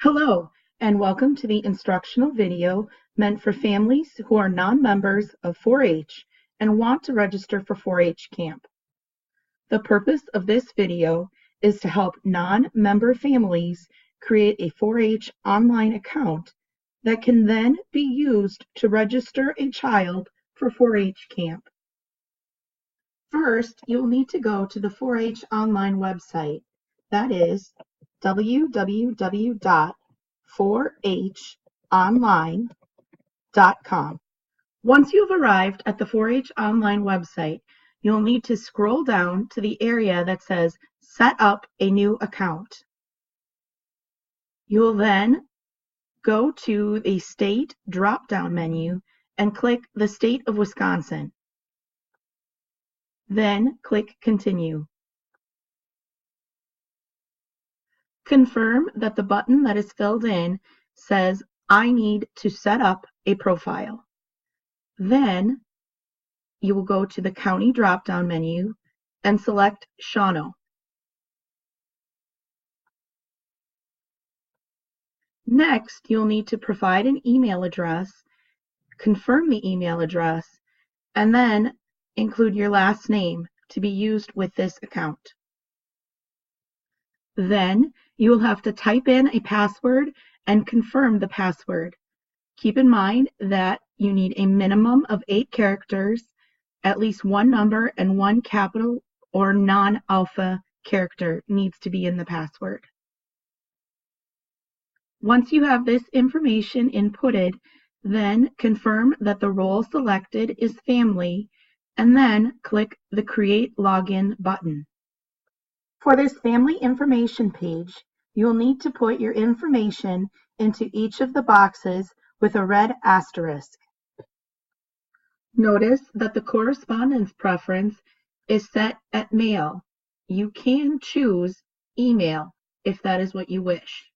Hello, and welcome to the instructional video meant for families who are non-members of 4-H and want to register for 4-H camp. The purpose of this video is to help non-member families create a 4-H online account that can then be used to register a child for 4-H camp. First, you'll need to go to the 4-H online website. That is www.4honline.com. Once you've arrived at the 4-H online website, you'll need to scroll down to the area that says Set up a new account. You'll then go to the state drop-down menu and click the state of Wisconsin. Then click Continue. Confirm that the button that is filled in says, I need to set up a profile. Then you will go to the county drop-down menu and select Shawano. Next, you'll need to provide an email address, confirm the email address, and then include your last name to be used with this account. Then you will have to type in a password and confirm the password. Keep in mind that you need a minimum of 8 characters, at least one number and one capital or non-alpha character needs to be in the password. Once you have this information inputted, then confirm that the role selected is family, and then click the Create Login button. For this family information page, you'll need to put your information into each of the boxes with a red asterisk. Notice that the correspondence preference is set at mail. You can choose email if that is what you wish.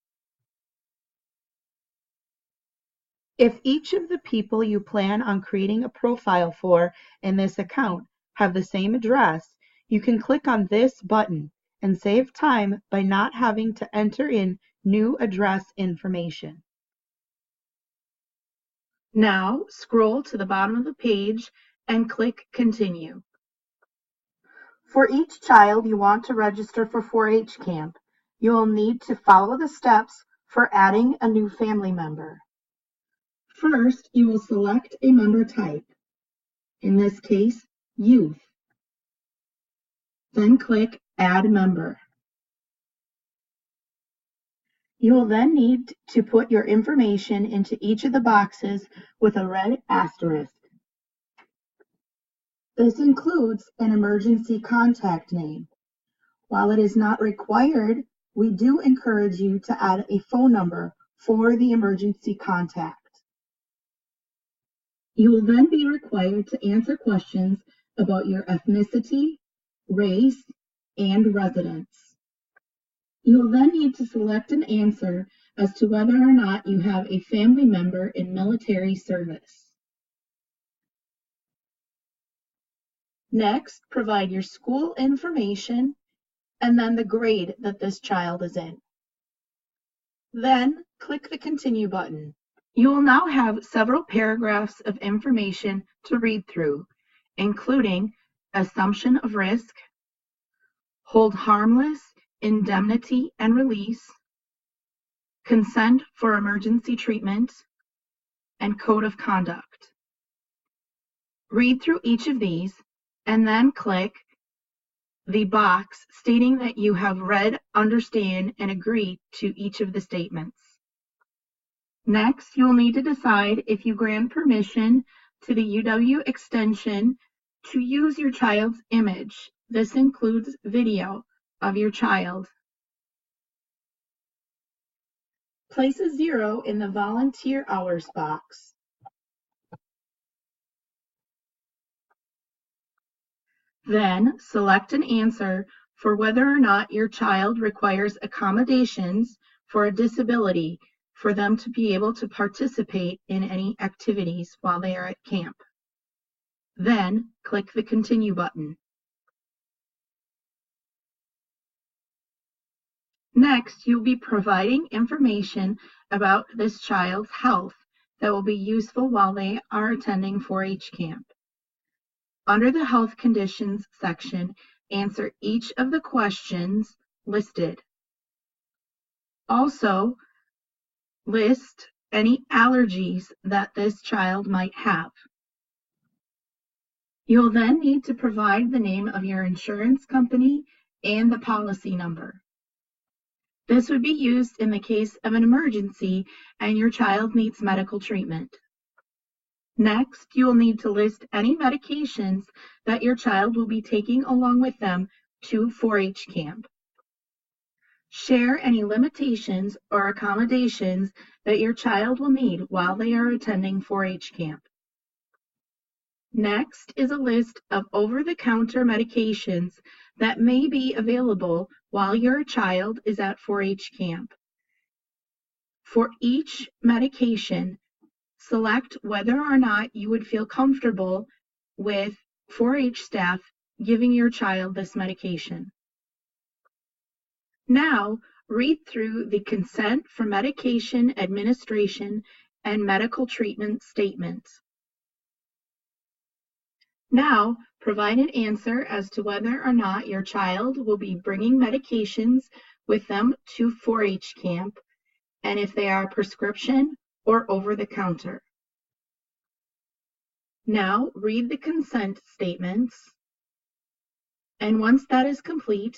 If each of the people you plan on creating a profile for in this account have the same address, you can click on this button and save time by not having to enter in new address information. Now scroll to the bottom of the page and click Continue. For each child you want to register for 4-H camp, you will need to follow the steps for adding a new family member. First, you will select a member type, in this case, youth. Then click Add Member. You will then need to put your information into each of the boxes with a red asterisk. This includes an emergency contact name. While it is not required, we do encourage you to add a phone number for the emergency contact. You will then be required to answer questions about your ethnicity, race, and residence. You will then need to select an answer as to whether or not you have a family member in military service. Next, provide your school information and then the grade that this child is in. Then, click the Continue button. You will now have several paragraphs of information to read through, including assumption of risk, hold harmless, indemnity and release, consent for emergency treatment, and code of conduct. Read through each of these and then click the box stating that you have read, understand, and agree to each of the statements. Next, you will need to decide if you grant permission to the UW extension to use your child's image. This includes video of your child. Place a 0 in the volunteer hours box. Then select an answer for whether or not your child requires accommodations for a disability for them to be able to participate in any activities while they are at camp. Then click the Continue button. Next, you'll be providing information about this child's health that will be useful while they are attending 4-H camp. Under the health conditions section, answer each of the questions listed. Also, list any allergies that this child might have. You'll then need to provide the name of your insurance company and the policy number. This would be used in the case of an emergency and your child needs medical treatment. Next, you will need to list any medications that your child will be taking along with them to 4-H camp. Share any limitations or accommodations that your child will need while they are attending 4-H camp. Next is a list of over-the-counter medications that may be available while your child is at 4-H camp. For each medication, select whether or not you would feel comfortable with 4-H staff giving your child this medication. Now, read through the consent for medication administration and medical treatment statements. Now, provide an answer as to whether or not your child will be bringing medications with them to 4-H camp, and if they are prescription or over-the-counter. Now, read the consent statements, and once that is complete,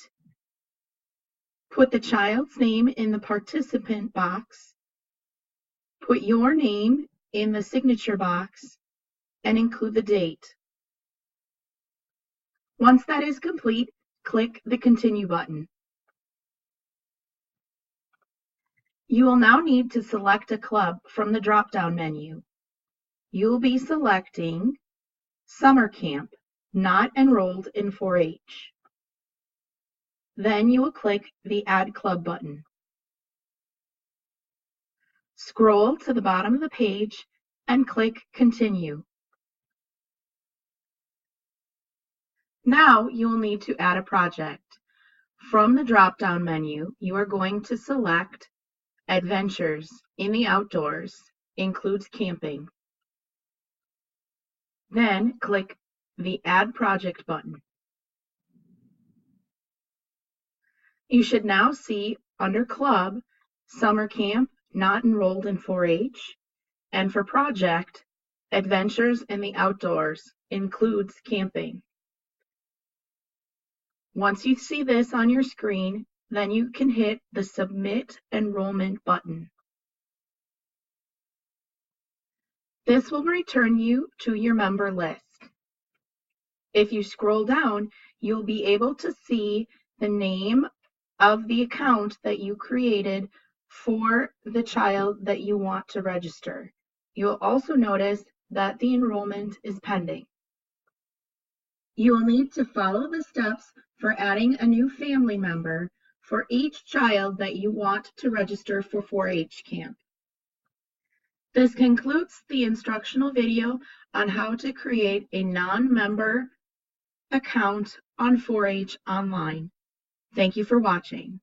put the child's name in the participant box, put your name in the signature box, and include the date. Once that is complete, click the Continue button. You will now need to select a club from the drop-down menu. You will be selecting Summer Camp, not enrolled in 4-H. Then you will click the Add Club button. Scroll to the bottom of the page and click Continue. Now you will need to add a project. From the drop-down menu, you are going to select Adventures in the Outdoors, includes camping. Then click the Add Project button. You should now see under Club, Summer Camp, not enrolled in 4-H, and for Project, Adventures in the Outdoors, includes camping. Once you see this on your screen, then you can hit the Submit Enrollment button. This will return you to your member list. If you scroll down, you'll be able to see the name of the account that you created for the child that you want to register. You'll also notice that the enrollment is pending. You will need to follow the steps for adding a new family member for each child that you want to register for 4-H camp. This concludes the instructional video on how to create a non-member account on 4-H online. Thank you for watching.